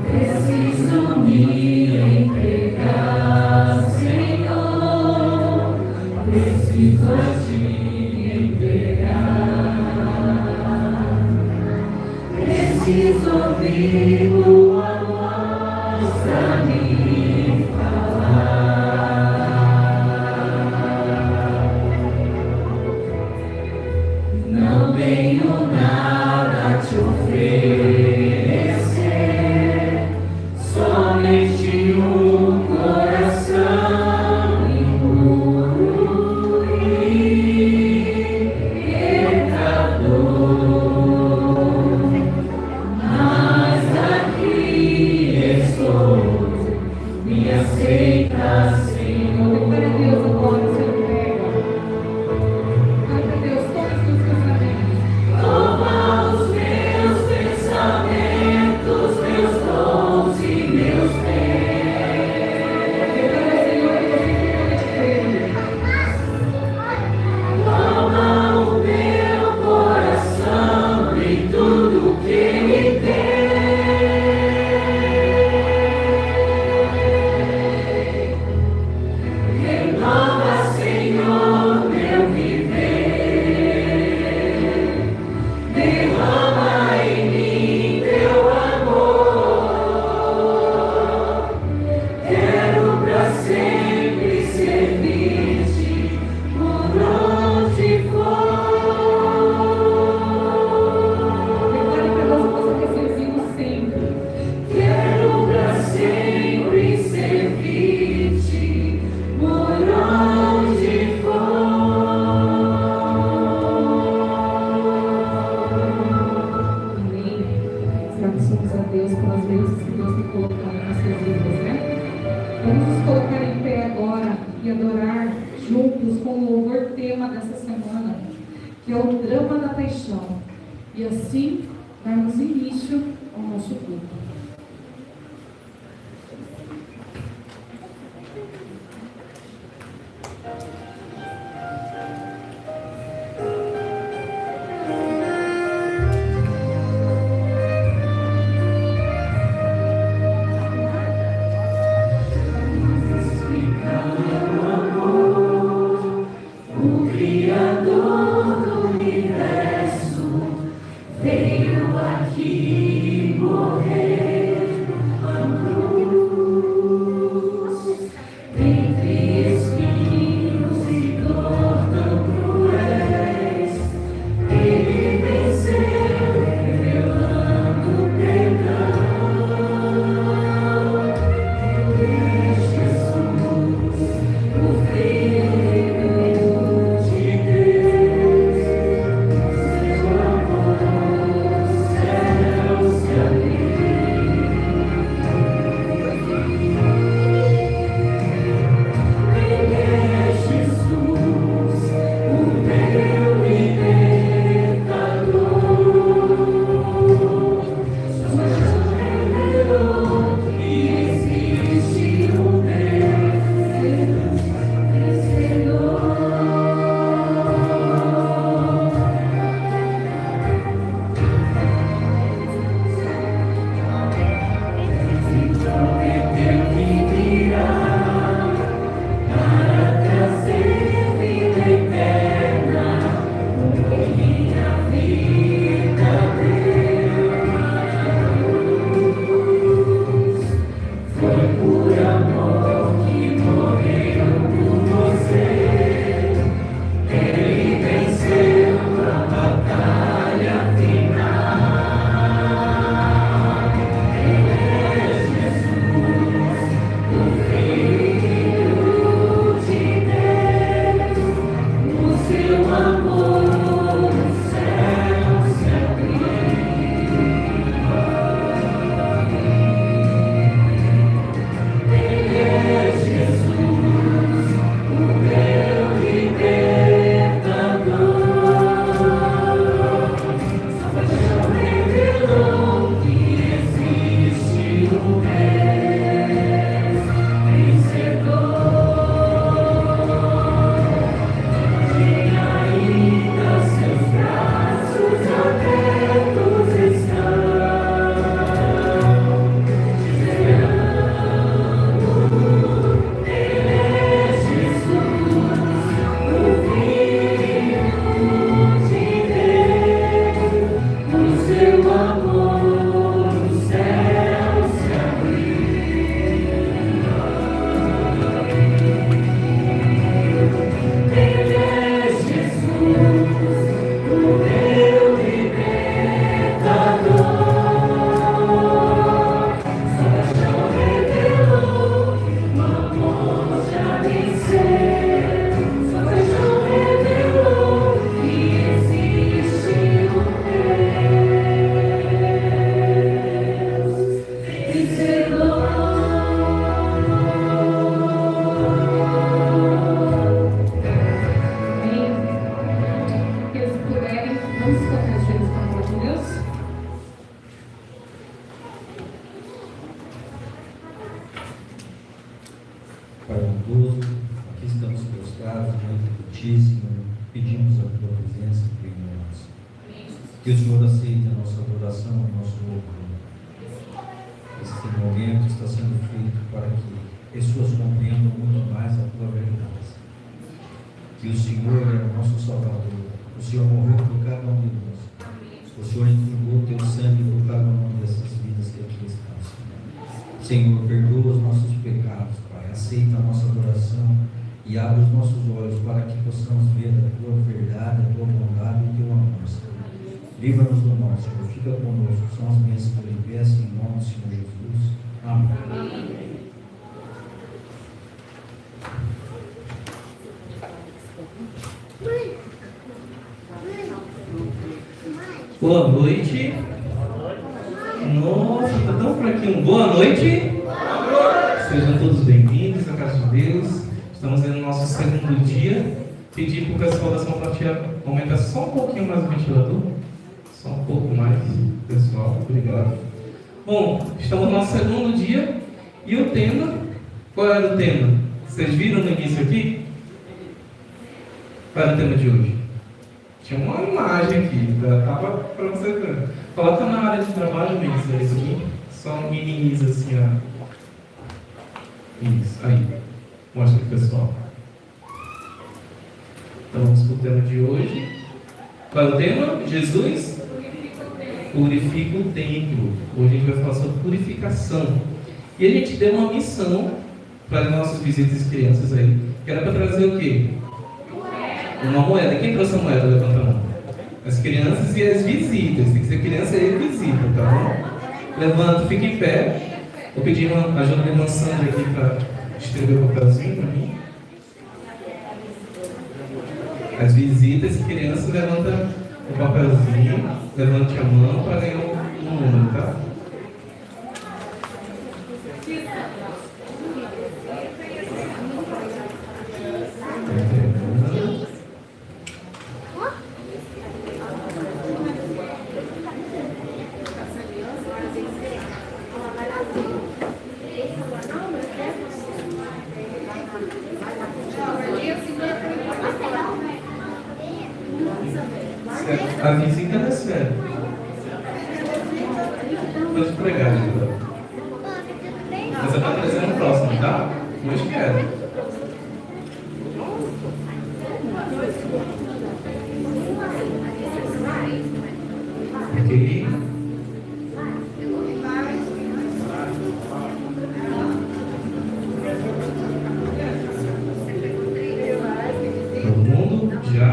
Preciso me entregar, Senhor, preciso a Ti entregar, preciso ouvir Tua voz pra me falar. Não tenho nada a Te oferecer, somente um coração impuro e pecador. Mas aqui estou, me aceita, Senhor. Glória a Deus, agora o Senhor pega. Glória a Deus, todos os pensamentos. Toma os meus pensamentos, meus dons e meus bens. Declara, Senhor, que você fica Toma o meu coração e tudo que ele tem. Renova, Senhor, meu viver. Derrama em mim teu amor. Quero pra sempre servir-te por onde for. Declare que você possa ter servido sempre. Quero pra sempre servir-te por onde for. Amém. Agradecemos a Deus pelas vezes que Deus tem colocado em nossas vidas, né? Vamos nos colocar em pé agora e adorar juntos com o louvor tema dessa semana, que é o drama da paixão. E assim darmos início ao nosso culto. O Criador do universo veio aqui morrer numa cruz, entre espinhos e dor tão cruéis. Ele venceu, revelando perdão. Ele é Jesus, o Filho de Deus, seu amor. Que o Senhor aceite a nossa adoração, o nosso louvor. Este momento está sendo feito para que pessoas compreendam muito mais a tua verdade. Que o Senhor é o nosso Salvador. O Senhor morreu por cada um de nós. O Senhor entregou o teu sangue por cada uma dessas vidas que aqui estão. Senhor, perdoa os nossos pecados, Pai. Aceita a nossa adoração e abre os nossos olhos para que possamos ver a tua verdade, a tua bondade e o teu amor, Senhor. Livra-nos do mal, Senhor. Fica conosco. São as bênçãos que eu lhe peço em nome do Senhor Jesus. Amém. Boa noite. Nossa, está tão fraquinho. Boa noite. Sejam todos bem-vindos à casa de Deus. Estamos no nosso segundo dia. Pedir para o pessoal da São Platia aumentar só um pouquinho mais o ventilador. Só um pouco mais, pessoal. Obrigado. Bom, estamos no nosso segundo dia. E o tema? Qual era o tema? Vocês viram no início aqui? Qual era o tema de hoje? Tinha uma imagem aqui, estava para você ver. Coloca na área de trabalho mesmo, isso aqui. Só minimiza assim, ó. Isso, aí. Mostra pro pessoal. Então vamos para o tema de hoje. Qual é o tema? Jesus purifica o templo. Hoje a gente vai falar sobre purificação. E a gente deu uma missão para as nossas visitas e crianças aí, que era para trazer o quê? Uma moeda. Quem trouxe a moeda? Levanta a mão. As crianças e as visitas. Tem que ser criança e visita, tá bom? Levanta, fica em pé. Vou pedir uma ajuda da irmã Sandra aqui para distribuir o papelzinho para mim. As visitas e crianças, levanta o papelzinho, levante a mão para ganhar um número, tá? A visita é séria. Pode pregar, então. Mas eu vou trazer no próximo, tá? Hoje quero. Ok. Todo mundo? Já?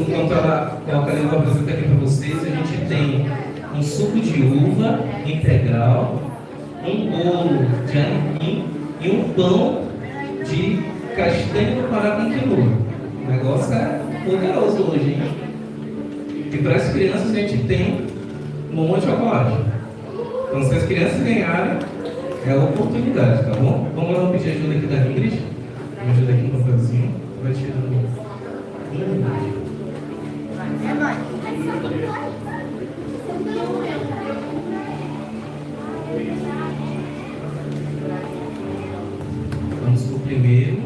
Enquanto ela coloca ali, eu vou apresentar aqui para vocês. A gente tem um suco de uva integral, um bolo de aipim e um pão de castanha do Pará com quinoa. O negócio é poderoso hoje, hein? E para as crianças a gente tem um monte de chocolate. Então, se as crianças ganharem, é a oportunidade, tá bom? Vamos lá pedir ajuda aqui da Ingrid. Me ajuda aqui no papelzinho. Vai tirando. Vamos para o primeiro.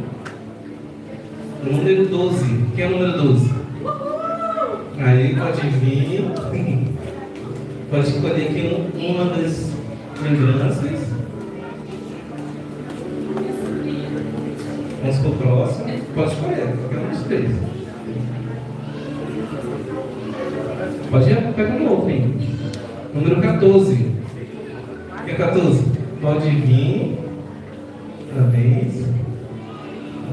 Número 12. Quem é o número 12? Aí pode vir. Pode escolher aqui uma das lembranças. Vamos para o próximo. Pode escolher, qualquer um dos três. Pode ir, pega um outro, hein? Número 14. Quem é 14? Pode vir. Parabéns.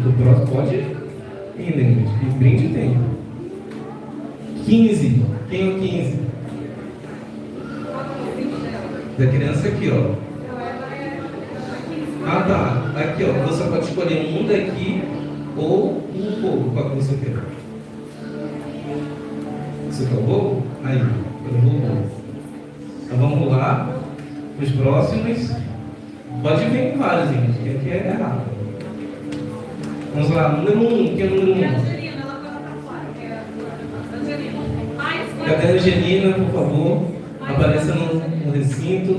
Do próximo pode ir, né? Que brinde tem. 15. Quem é o 15? Da criança aqui, ó. Ah, tá. Aqui, ó. Você pode escolher um daqui ou um pouco. Qual que você quer? Você quer o bolo? Aí, eu vou o bolo. Então vamos lá. Os próximos. Pode vir com vários, gente, que aqui é rápido. Vamos lá, número 1. Quem é o número 1? Cadê a Angelina, por favor? Apareça no recinto.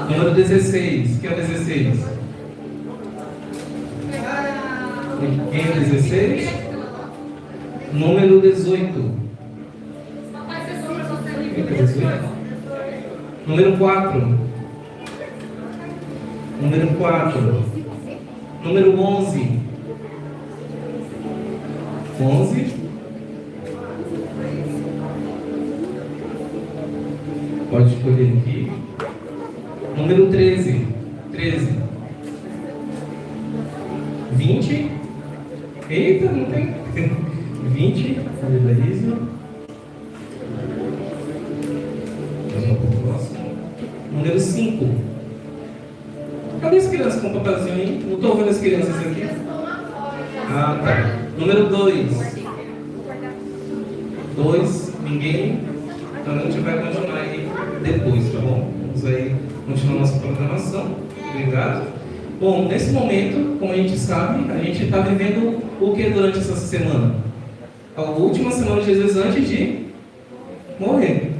Número 16. Quem é o 16? Quem é o 16? Número 18. Eita, 18. Número 4. Número 4. Número 11. 11. Pode escolher aqui. Número 13. 13. 20. Eita, não tem. 20. Cadê da Isa? Número 5. Cadê as crianças com o papelzinho aí? Não estou vendo as crianças aqui. Ah, tá. Número 2. 2. Ninguém. Então a gente vai continuar aí depois, tá bom? Vamos aí continuar nossa programação. Obrigado. Bom, nesse momento, como a gente sabe, a gente está vivendo o que durante essa semana? A última semana de Jesus antes de morrer.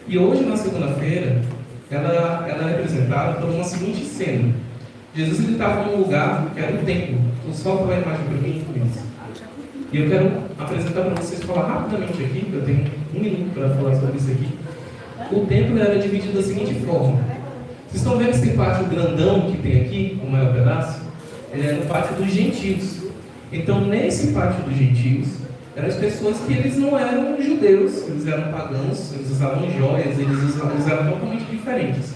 E hoje, na segunda-feira, ela é representada por uma seguinte cena. Jesus estava num lugar que era o templo. Tu solta lá a imagem para mim, Luiz. E eu quero apresentar para vocês, falar rapidamente aqui, que eu tenho 1 minuto para falar sobre isso aqui. O templo era dividido da seguinte forma. Vocês estão vendo esse pátio grandão que tem aqui, o maior pedaço? Ele era o pátio dos gentios. Então, nesse pátio dos gentios, eram as pessoas que eles não eram judeus, eles eram pagãos, eles usavam joias, eles eram totalmente diferentes.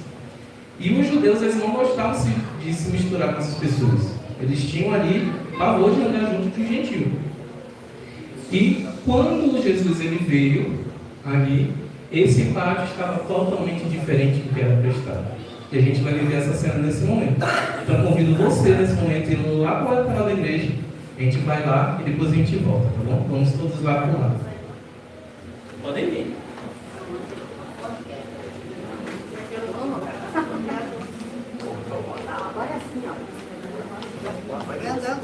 E os judeus, eles não gostavam de se misturar com essas pessoas. Eles tinham ali pavor de andar junto com o gentio. E quando Jesus ele veio ali, esse pátio estava totalmente diferente do que era prestado. E a gente vai viver essa cena nesse momento. Então convido você nesse momento a ir lá para a lateral da igreja. A gente vai lá e depois a gente volta, tá bom? Vamos todos lá para lá. Podem vir. Agora sim, ó. Vai andando.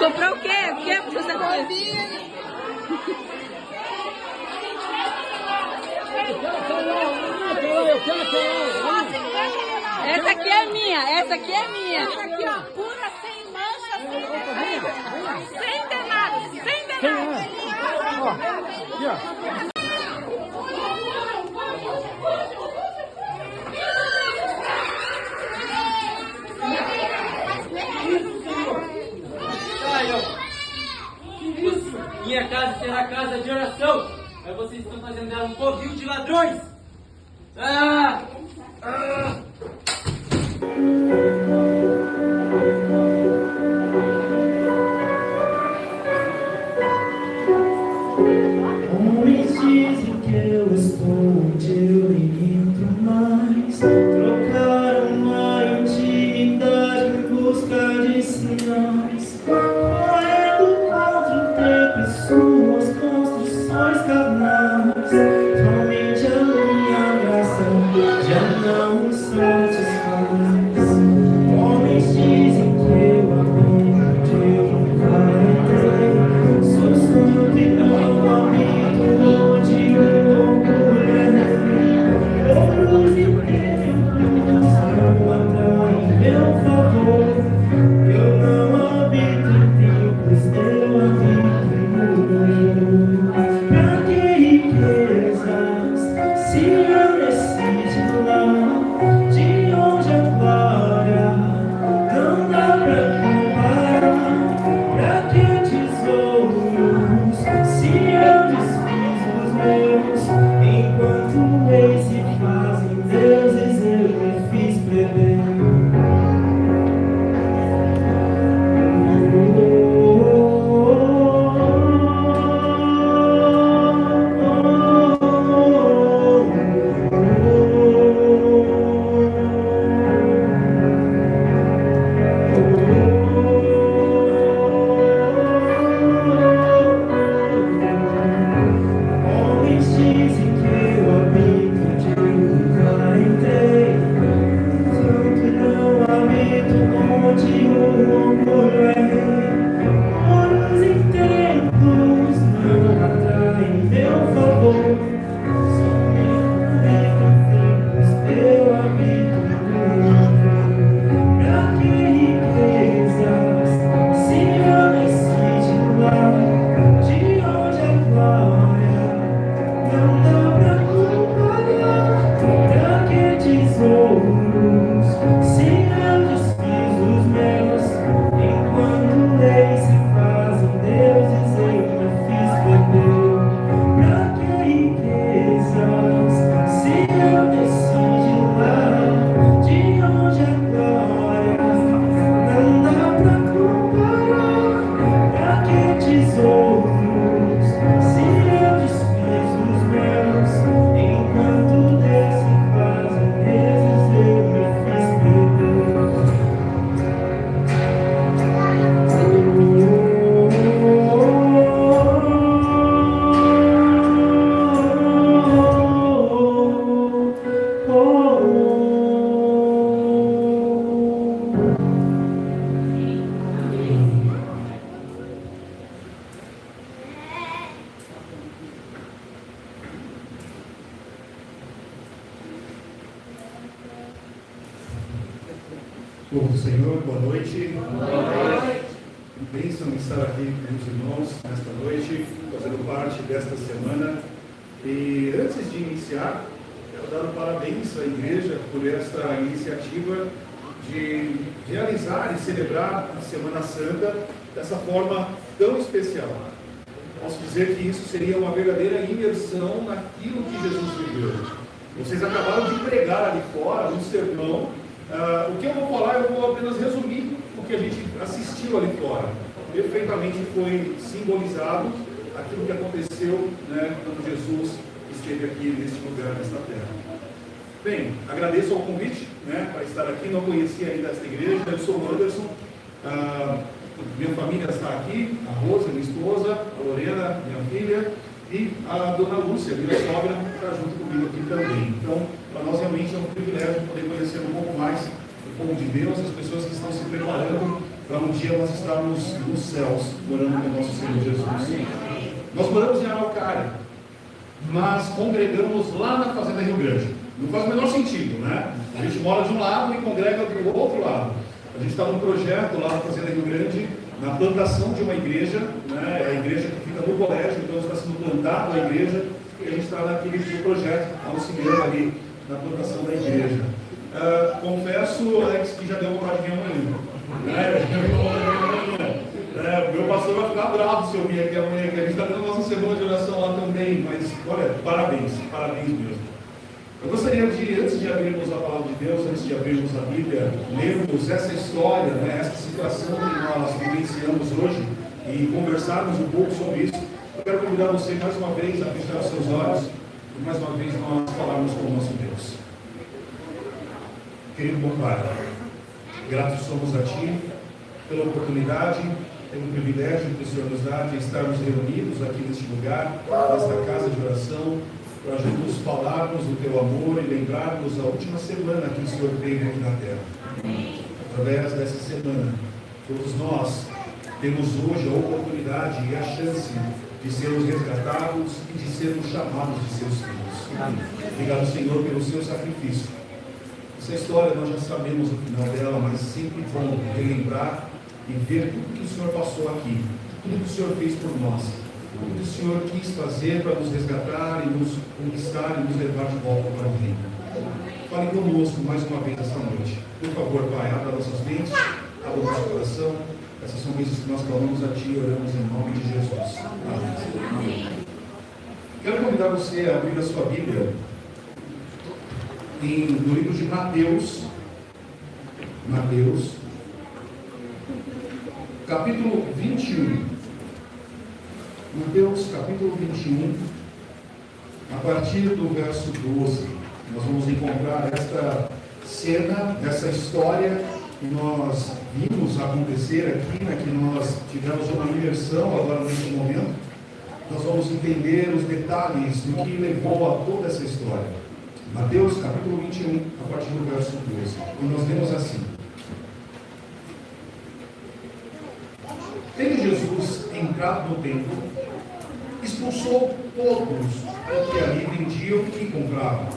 Comprou o quê? O que você comprou? Essa aqui é minha, essa aqui é minha. Essa aqui, ó, pura, sem mancha, sem ter nada, sem ter nada. Aqui, ó. Minha casa será casa de oração, mas vocês estão fazendo dela um covil de ladrões. Homens dizem que eu estou onde eu nem entro mais. Trocaram uma intimidade em busca de sinais. Correndo contra o tempo e suas construções carnais. Somente a minha graça já não me satisfaz. Homens dizem que eu amei, que eu nunca entrei. Sou santo e não habito onde o orgulho é. Outros entendem Povo do Senhor, boa noite. Bênção estar aqui com os irmãos nesta noite, fazendo parte desta semana. E antes de iniciar, quero dar um parabéns à igreja por esta iniciativa de realizar e celebrar a Semana Santa dessa forma tão especial. Posso dizer que isso seria uma verdadeira imersão naquilo que Jesus viveu. Vocês acabaram de pregar ali fora, no sermão. O que eu vou falar, eu vou apenas resumir o que a gente assistiu ali fora. Perfeitamente foi simbolizado aquilo que aconteceu, né, quando Jesus esteve aqui neste lugar, nesta terra. Bem, agradeço ao convite, né, para estar aqui. Não conhecia ainda esta igreja. Eu sou o Anderson. Minha família está aqui, a Rosa, minha esposa, a Lorena, minha filha, e a dona Lúcia, minha sogra, está junto comigo aqui também. Então, para nós realmente é um privilégio poder conhecer um pouco mais o povo de Deus, as pessoas que estão se preparando para um dia nós estarmos nos céus, morando com o nosso Senhor Jesus. Nós moramos em Araucária, mas congregamos lá na Fazenda Rio Grande. Não faz o menor sentido, né? A gente mora de um lado e congrega do outro lado. A gente está num projeto lá na Fazenda Rio Grande, na plantação de uma igreja, né? É a igreja que fica no colégio, então está sendo plantada a igreja, e a gente está naquele projeto, auxiliando ali na plantação da igreja. Confesso, Alex, que já deu vontade de vir amanhã. Meu pastor vai ficar bravo se eu vir aqui amanhã, que a gente está dando nossa semana de oração lá também, mas olha, parabéns mesmo. Eu gostaria de, antes de abrirmos a palavra de Deus, antes de abrirmos a Bíblia, lermos essa história, né, essa situação que nós vivenciamos hoje e conversarmos um pouco sobre isso. Eu quero convidar você mais uma vez a fechar os seus olhos e mais uma vez nós falarmos com o nosso Deus. Querido bom Pai, gratos somos a Ti pela oportunidade, pelo privilégio que o Senhor nos dá de estarmos reunidos aqui neste lugar, nesta casa de oração, para juntos falarmos do Teu amor e lembrarmos a última semana que o Senhor veio aqui na terra. Através dessa semana, todos nós temos hoje a oportunidade e a chance de sermos resgatados e de sermos chamados de Seus filhos. Obrigado, Senhor, pelo Seu sacrifício. Essa história nós já sabemos o final dela, mas sempre bom relembrar e ver tudo que o Senhor passou aqui, tudo que o Senhor fez por nós. O que o Senhor quis fazer para nos resgatar e nos conquistar e nos levar de volta para o reino. Fale conosco mais uma vez esta noite. Por favor, Pai, abra nossas mentes, abra nosso coração. Essas são coisas que nós clamamos a Ti e oramos em nome de Jesus. Amém. Quero convidar você a abrir a sua Bíblia no livro de Mateus, capítulo 21. Mateus capítulo 21, a partir do verso 12, nós vamos encontrar esta cena, essa história que nós vimos acontecer aqui, né, que nós tivemos uma imersão agora neste momento. Nós vamos entender os detalhes do que levou a toda essa história. Mateus capítulo 21, a partir do verso 12, e nós lemos assim: Tendo Jesus entrado no templo, expulsou todos os que ali vendiam e compravam.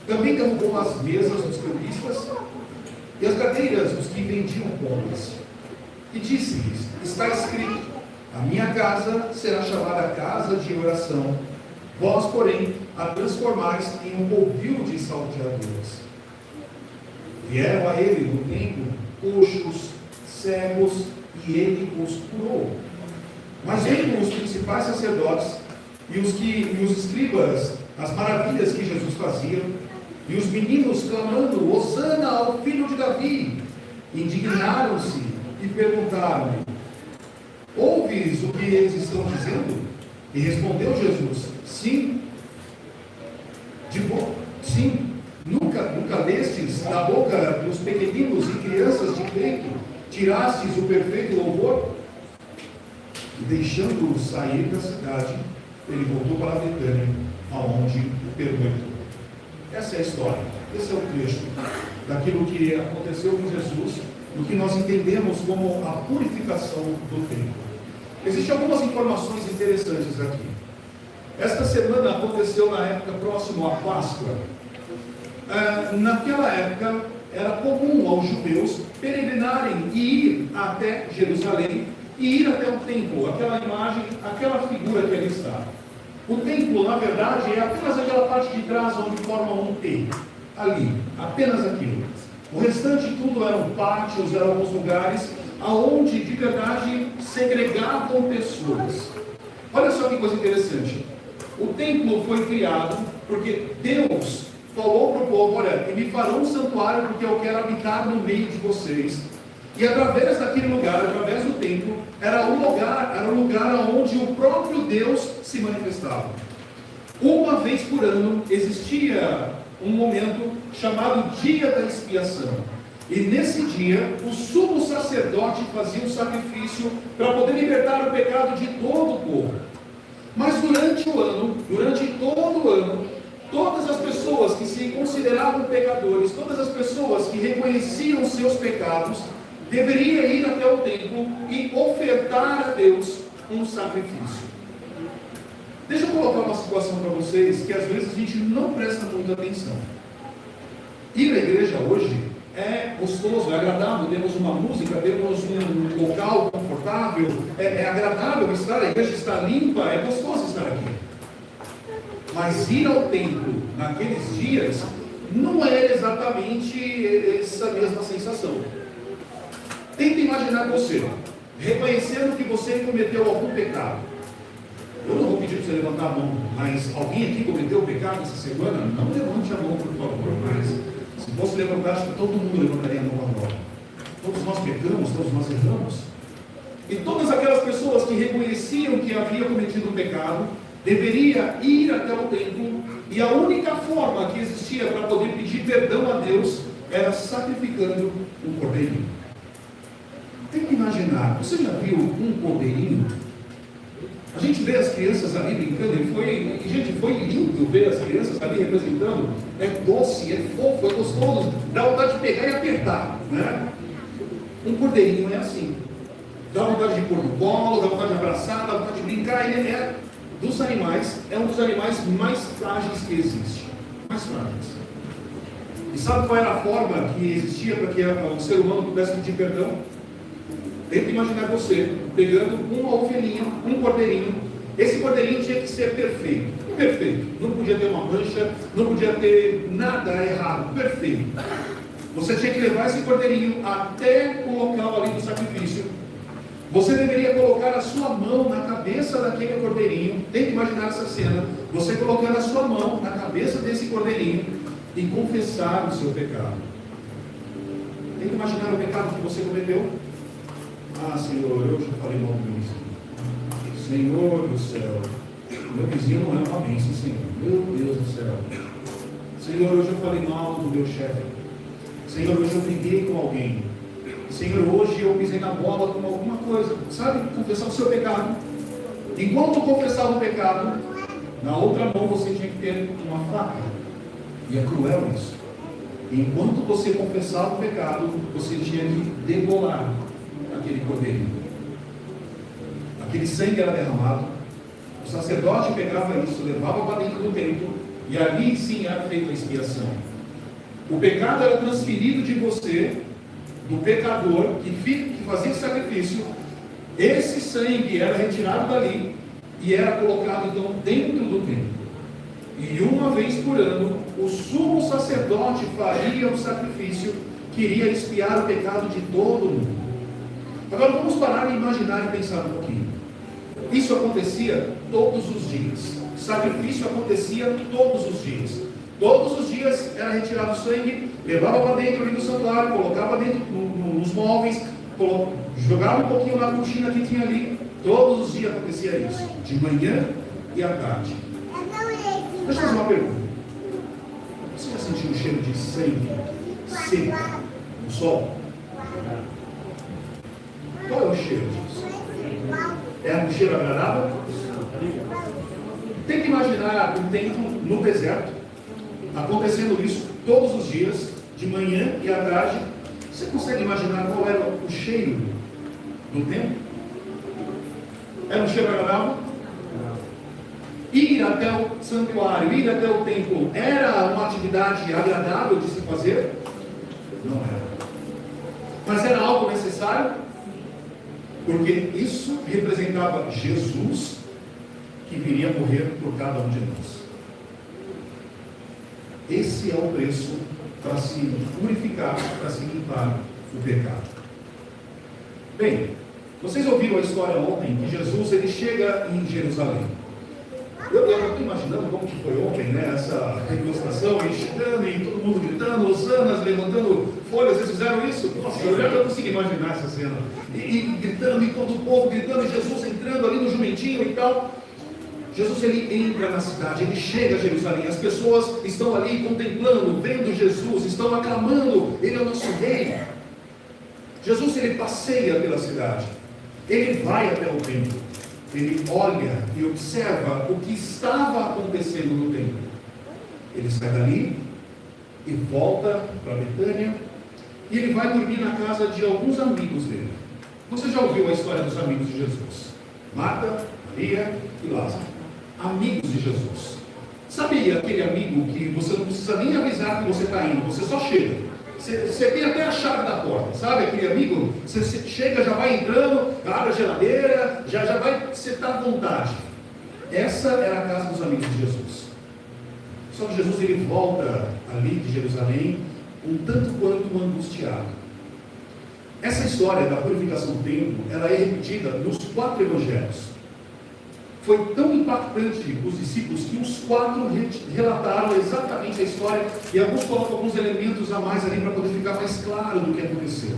Também derrubou as mesas dos cambistas e as cadeiras dos que vendiam pombas. E disse-lhes: Está escrito, a minha casa será chamada casa de oração, vós, porém, a transformais em um covil de salteadores. Vieram a ele no templo coxos, cegos, e ele os curou. Mas vendo os principais sacerdotes e os escribas as maravilhas que Jesus fazia, e os meninos clamando: Hosana ao filho de Davi, indignaram-se e perguntaram-lhe: Ouves o que eles estão dizendo? E respondeu Jesus: Sim. Sim. Nunca lestes da boca dos pequeninos e crianças de peito, tirastes o perfeito louvor? E deixando-o sair da cidade, ele voltou para Betânia, aonde o perguntou. Essa é a história, esse é o trecho daquilo que aconteceu com Jesus, do que nós entendemos como a purificação do templo. Existem algumas informações interessantes aqui. Esta semana aconteceu na época próxima à Páscoa. Naquela época, era comum aos judeus peregrinarem e ir até Jerusalém e ir até o templo, aquela imagem, aquela figura que ali está. O templo, na verdade, é apenas aquela parte de trás onde forma um T. Ali, apenas aquilo. O restante tudo eram pátios, eram alguns lugares aonde de verdade segregavam pessoas. Olha só que coisa interessante. O templo foi criado porque Deus falou para o povo: olha, me farão um santuário porque eu quero habitar no meio de vocês. E através daquele lugar, através do templo, era um lugar onde o próprio Deus se manifestava. Uma vez por ano existia um momento chamado Dia da Expiação. E nesse dia, o sumo sacerdote fazia um sacrifício para poder libertar o pecado de todo o povo. Mas durante o ano, durante todo o ano, todas as pessoas que se consideravam pecadores, todas as pessoas que reconheciam seus pecados, deveriam ir até o templo e ofertar a Deus um sacrifício. Deixa eu colocar uma situação para vocês que às vezes a gente não presta muita atenção. Ir à igreja hoje é gostoso, é agradável, temos uma música, temos um local confortável, é agradável estar, a igreja está limpa, é gostoso estar aqui. Mas ir ao templo naqueles dias não é exatamente essa mesma sensação. Tenta imaginar você, reconhecendo que você cometeu algum pecado. Eu não vou pedir para você levantar a mão, mas alguém aqui cometeu pecado essa semana? Não levante a mão, por favor, mas se fosse levantar, acho que todo mundo levantaria a mão agora. Todos nós pecamos, todos nós erramos. E todas aquelas pessoas que reconheciam que havia cometido um pecado, deveria ir até o templo, e a única forma que existia para poder pedir perdão a Deus era sacrificando um cordeirinho. Tem que imaginar, você já viu um cordeirinho? A gente vê as crianças ali brincando, foi lindo ver as crianças ali representando. É doce, é fofo, é gostoso, dá vontade de pegar e apertar, né? Um cordeirinho é assim, dá vontade de pôr no colo, dá vontade de abraçar, dá vontade de brincar. Ele é dos animais, é um dos animais mais frágeis que existe, mais frágeis. E sabe qual era a forma que existia para que o ser humano pudesse pedir perdão? Tenta imaginar você pegando uma ovelhinha, um cordeirinho. Esse cordeirinho tinha que ser perfeito. Perfeito. Não podia ter uma mancha, não podia ter nada errado. Perfeito. Você tinha que levar esse cordeirinho até o local ali do sacrifício. Você deveria colocar a sua mão na cabeça daquele cordeirinho. Tenta imaginar essa cena. Você colocando a sua mão na cabeça desse cordeirinho e confessar o seu pecado. Tenta imaginar o pecado que você cometeu. Ah, Senhor, eu já falei mal do meu vizinho. Senhor do céu, meu vizinho não é uma bênção, Senhor. Meu Deus do céu. Senhor, hoje eu falei mal do meu chefe. Senhor, hoje eu briguei com alguém. Senhor, hoje eu pisei na bola com alguma coisa. Sabe, confessar o seu pecado. Enquanto confessava o pecado, na outra mão você tinha que ter uma faca. E é cruel isso. Enquanto você confessava o pecado, você tinha que degolar aquele cordeirinho. Aquele sangue era derramado. O sacerdote pegava isso, levava para dentro do templo, e ali sim era feita a expiação. O pecado era transferido de você, do pecador que fazia o sacrifício. Esse sangue era retirado dali e era colocado então dentro do templo. E uma vez por ano, o sumo sacerdote faria o sacrifício que iria expiar o pecado de todo mundo. Agora vamos parar e imaginar e pensar um pouquinho. Isso acontecia todos os dias. O sacrifício acontecia todos os dias. Todos os dias era retirado o sangue, levava para dentro ali do santuário, colocava dentro nos móveis, jogava um pouquinho na cortina que tinha ali. Todos os dias acontecia isso, de manhã e à tarde. Deixa eu fazer uma pergunta. Você já sentiu o cheiro de sangue seco no sol? Qual é o cheiro disso? É um cheiro agradável? Tem que imaginar um tempo no deserto, acontecendo isso todos os dias, de manhã e à tarde. Você consegue imaginar qual era o cheiro do tempo? Era um cheiro agradável? Ir até o santuário, ir até o templo, era uma atividade agradável de se fazer? Não era. Mas era algo necessário, porque isso representava Jesus que viria morrer por cada um de nós. Esse é o preço para se purificar, para se limpar o pecado. Bem, vocês ouviram a história ontem que Jesus ele chega em Jerusalém. Eu estou imaginando como que foi ontem, né? Essa degustação, e chegando, e todo mundo gritando, hosanas, levantando folhas. Vocês fizeram isso? Nossa, eu já não consigo imaginar essa cena. E gritando, e todo o povo gritando, e Jesus entrando ali no jumentinho e tal. Jesus ele entra na cidade, ele chega a Jerusalém. As pessoas estão ali contemplando, vendo Jesus, estão aclamando, ele é o nosso rei. Jesus ele passeia pela cidade, ele vai até o templo, ele olha e observa o que estava acontecendo no templo. Ele sai dali e volta para Betânia e ele vai dormir na casa de alguns amigos dele. Você já ouviu a história dos amigos de Jesus? Marta, Maria e Lázaro. Amigos de Jesus. Sabe aquele amigo que você não precisa nem avisar que você está indo, você só chega. Você tem até a chave da porta, sabe aquele amigo? Você chega, já vai entrando, abre a geladeira, já vai, você está à vontade. Essa era a casa dos amigos de Jesus. Só que Jesus ele volta ali de Jerusalém um tanto quanto angustiado. Essa história da purificação do templo, ela é repetida nos 4 evangelhos. Foi tão impactante os discípulos que os 4 relataram exatamente a história e alguns colocam alguns elementos a mais ali para poder ficar mais claro do que aconteceu.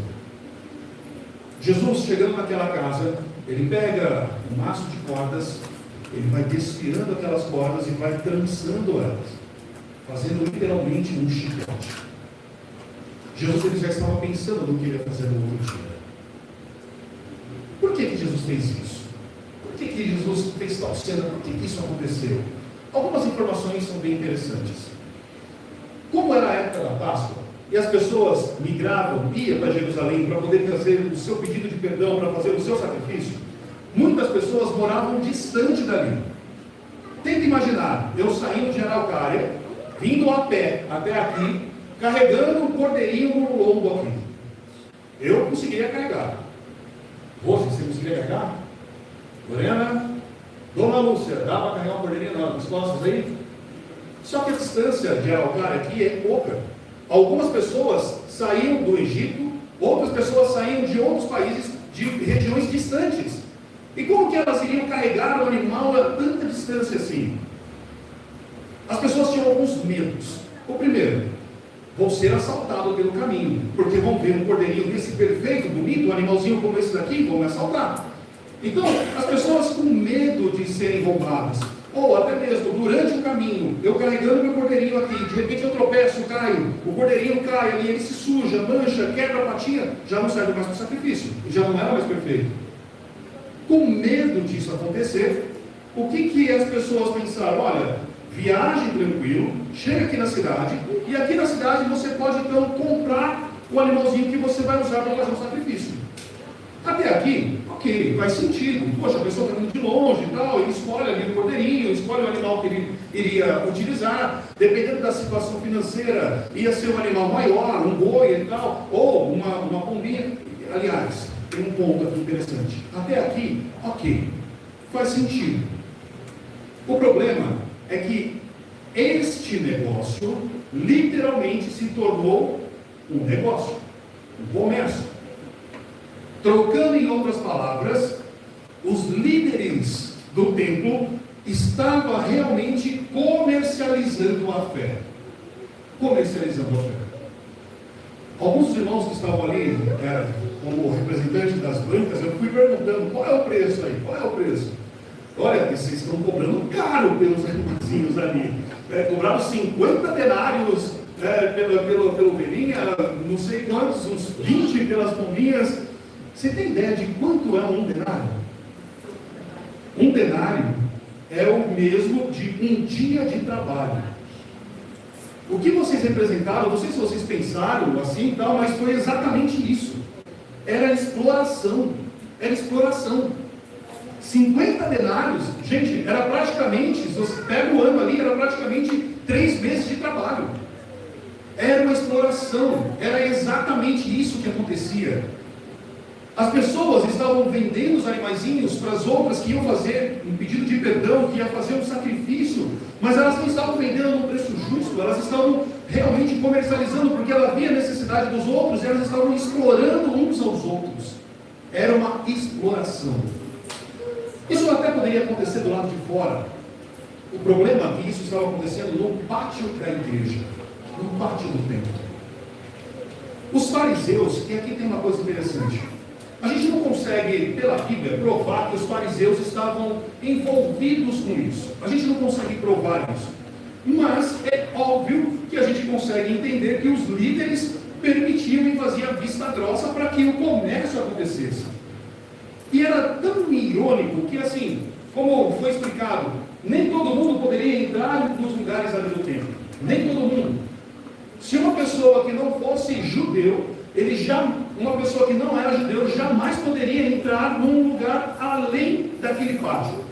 Jesus chegando naquela casa, ele pega um maço de cordas, ele vai desfiando aquelas cordas e vai trançando elas, fazendo literalmente um chicote. Jesus ele já estava pensando no que ele ia fazer no outro dia. Por que Jesus fez isso? Por que Jesus fez tal cena? Por que isso aconteceu? Algumas informações são bem interessantes. Como era a época da Páscoa, e as pessoas migravam, iam para Jerusalém para poder fazer o seu pedido de perdão, para fazer o seu sacrifício, muitas pessoas moravam distante dali. Tenta imaginar, eu saindo de Araucária, vindo a pé até aqui, carregando um cordeirinho no lombo aqui. Eu conseguiria carregar. Você conseguiria carregar? Lorena, Dona Lúcia, dá para carregar uma cordeirinha nas costas aí? Só que a distância de Araucária aqui é pouca. Algumas pessoas saíam do Egito, outras pessoas saíam de outros países, de regiões distantes. E como que elas iriam carregar o animal a tanta distância assim? As pessoas tinham alguns medos. O primeiro, vão ser assaltados pelo caminho, porque vão ver um cordeirinho desse perfeito, bonito, um animalzinho como esse daqui, vão me assaltar. Então, as pessoas com medo de serem roubadas, ou até mesmo durante o caminho, eu carregando meu cordeirinho aqui, de repente eu tropeço, caio, o cordeirinho cai ali, ele se suja, mancha, quebra a patinha, já não serve mais para o sacrifício, já não era mais perfeito. Com medo disso acontecer, o que as pessoas pensaram? Olha, viagem tranquilo, chega aqui na cidade, e aqui na cidade você pode então comprar o animalzinho que você vai usar para fazer o sacrifício. Até aqui, ok, faz sentido. Poxa, a pessoa está vindo de longe e tal, ele escolhe ali o cordeirinho, escolhe o animal que ele iria utilizar, dependendo da situação financeira, ia ser um animal maior, um boi e tal, ou uma pombinha. Aliás, tem um ponto aqui interessante. Até aqui, ok, faz sentido. O problema é que este negócio literalmente se tornou um negócio, um comércio. Trocando em outras palavras, os líderes do templo estavam realmente comercializando a fé. Comercializando a fé. Alguns dos irmãos que estavam ali, como representantes das bancas, eu fui perguntando, qual é o preço aí? Qual é o preço? Olha, vocês estão cobrando caro pelos animalzinhos ali. Cobraram 50 denários pelo velhinha, não sei quantos, uns 20 pelas pombinhas. Você tem ideia de quanto é um denário? Um denário é o mesmo de um dia de trabalho. O que vocês representaram, não sei se vocês pensaram assim e tal, mas foi exatamente isso. Era exploração. Era exploração. 50 denários, gente, era praticamente, se você pega o ano ali, era praticamente 3 meses de trabalho. Era uma exploração. exploração. Era exatamente isso que acontecia. As pessoas estavam vendendo os animaizinhos para as outras que iam fazer um pedido de perdão, que ia fazer um sacrifício, mas elas não estavam vendendo no preço justo, elas estavam realmente comercializando, porque ela via a necessidade dos outros, e elas estavam explorando uns aos outros. Era uma exploração. Isso até poderia acontecer do lado de fora. O problema é que isso estava acontecendo no pátio da igreja, no pátio do templo. Os fariseus, e aqui tem uma coisa interessante, a gente não consegue, pela Bíblia, provar que os fariseus estavam envolvidos com isso. A gente não consegue provar isso. Mas é óbvio que a gente consegue entender que os líderes permitiam e faziam vista grossa para que o comércio acontecesse. E era tão irônico que, assim, como foi explicado, nem todo mundo poderia entrar nos lugares ali do templo. Nem todo mundo. Se uma pessoa que não fosse judeu, uma pessoa que não era judeu jamais poderia entrar num lugar além daquele pátio.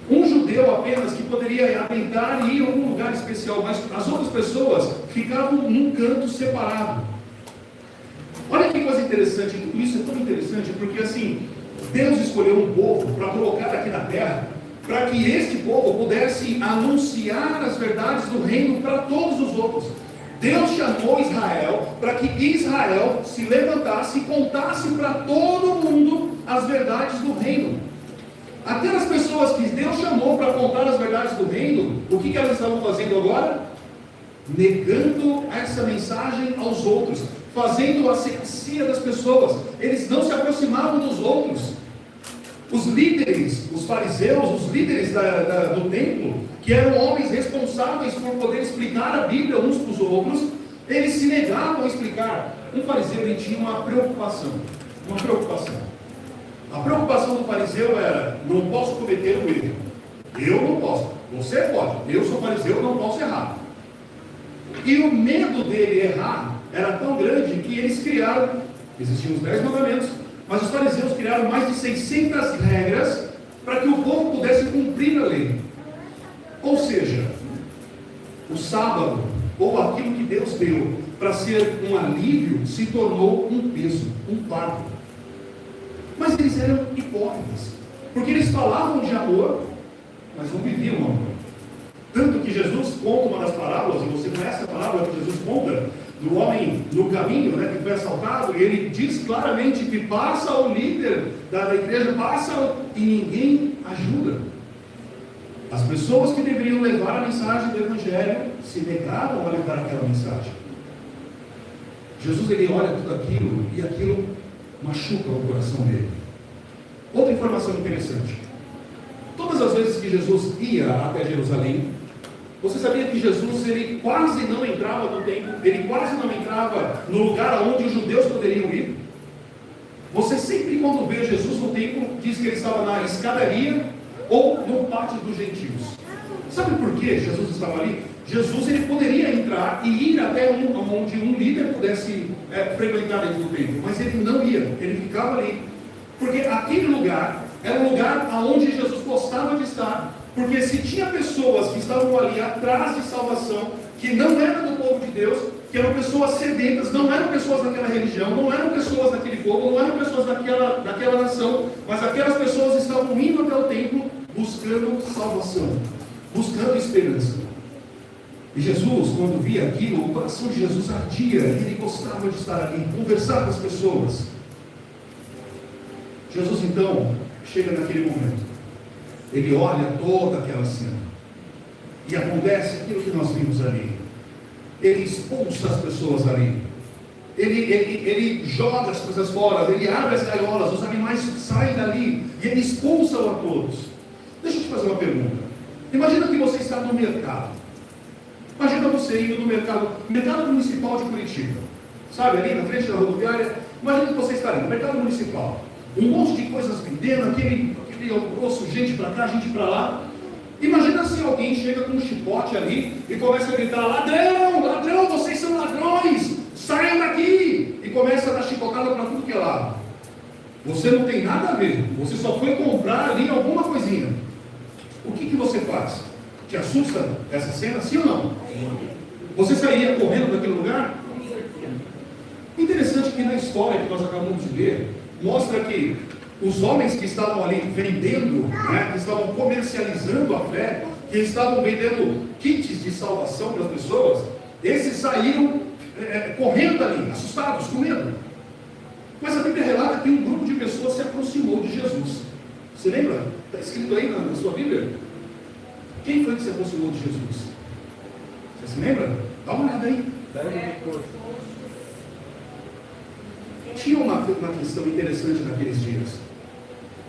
Um judeu apenas que poderia adentrar e ir a um lugar especial, mas as outras pessoas ficavam num canto separado. Olha que coisa interessante, tudo isso é tão interessante, porque assim, Deus escolheu um povo para colocar aqui na terra, para que este povo pudesse anunciar as verdades do reino para todos os outros. Deus chamou Israel para que Israel se levantasse e contasse para todo mundo as verdades do reino. Aquelas pessoas que Deus chamou para contar as verdades do reino, o que elas estavam fazendo agora? Negando essa mensagem aos outros, fazendo a secrecia das pessoas. Eles não se aproximavam dos outros. Os líderes, os fariseus, os líderes do templo, que eram homens responsáveis por poder explicar a Bíblia uns para os outros, eles se negavam a explicar. Um fariseu, ele tinha uma preocupação. A preocupação do fariseu era: não posso cometer um erro. Eu não posso. Você pode. Eu sou fariseu, não posso errar. E o medo dele errar era tão grande que eles criaram, existiam os 10 mandamentos, mas os fariseus criaram mais de 600 regras para que o povo pudesse cumprir a lei. Ou seja, o sábado, ou aquilo que Deus deu para ser um alívio, se tornou um peso, um fardo. Mas eles eram hipócritas, porque eles falavam de amor, mas não viviam o amor. Tanto que Jesus conta uma das parábolas, e você conhece a parábola que Jesus conta, do homem no caminho, né, que foi assaltado, e ele diz claramente que passa o líder da igreja, passa e ninguém ajuda. As pessoas que deveriam levar a mensagem do Evangelho se negaram a levar aquela mensagem. Jesus, ele olha tudo aquilo, e aquilo machuca o coração dele. Outra informação interessante: todas as vezes que Jesus ia até Jerusalém, você sabia que Jesus, ele quase não entrava no templo, ele quase não entrava no lugar onde os judeus poderiam ir? Você sempre, quando vê Jesus no templo, diz que ele estava na escadaria ou no pátio dos gentios. Sabe por que Jesus estava ali? Jesus, ele poderia entrar e ir até onde um líder pudesse frequentar dentro do templo, mas ele não ia, ele ficava ali, porque aquele lugar era um lugar onde Jesus gostava de estar. Porque se tinha pessoas que estavam ali atrás de salvação, que não eram do povo de Deus, que eram pessoas sedentas, não eram pessoas daquela religião, não eram pessoas daquele povo, não eram pessoas daquela nação, mas aquelas pessoas estavam indo até o templo buscando salvação, buscando esperança. E Jesus, quando via aquilo, o coração de Jesus ardia, e ele gostava de estar ali, conversar com as pessoas. Jesus então chega naquele momento. Ele olha toda aquela cena, e acontece aquilo que nós vimos ali. Ele expulsa as pessoas ali, ele joga as coisas fora, ele abre as gaiolas, os animais saem dali, e ele expulsa-o a todos. Deixa eu te fazer uma pergunta. Imagina que você está no mercado. Imagina você indo no mercado municipal de Curitiba, sabe, ali na frente da rodoviária. Imagina que você está ali no mercado municipal, um monte de coisas vendendo, aquele almoço, gente para cá, gente para lá. Imagina se alguém chega com um chicote ali e começa a gritar: ladrão, ladrão, vocês são ladrões, saiam daqui, e começa a dar chicotada para tudo que é lado. Você não tem nada a ver, você só foi comprar ali alguma coisinha. O que você faz? Te assusta essa cena, sim ou não? Você sairia correndo daquele lugar? Interessante que na história que nós acabamos de ler, mostra que os homens que estavam ali vendendo, né, que estavam comercializando a fé, que estavam vendendo kits de salvação para as pessoas, esses saíram correndo dali, assustados, com medo. Mas a Bíblia relata que um grupo de pessoas se aproximou de Jesus. Você lembra? Está escrito aí na sua Bíblia? Quem foi que se aproximou de Jesus? Você se lembra? Dá uma olhada aí. Tinha uma questão interessante naqueles dias.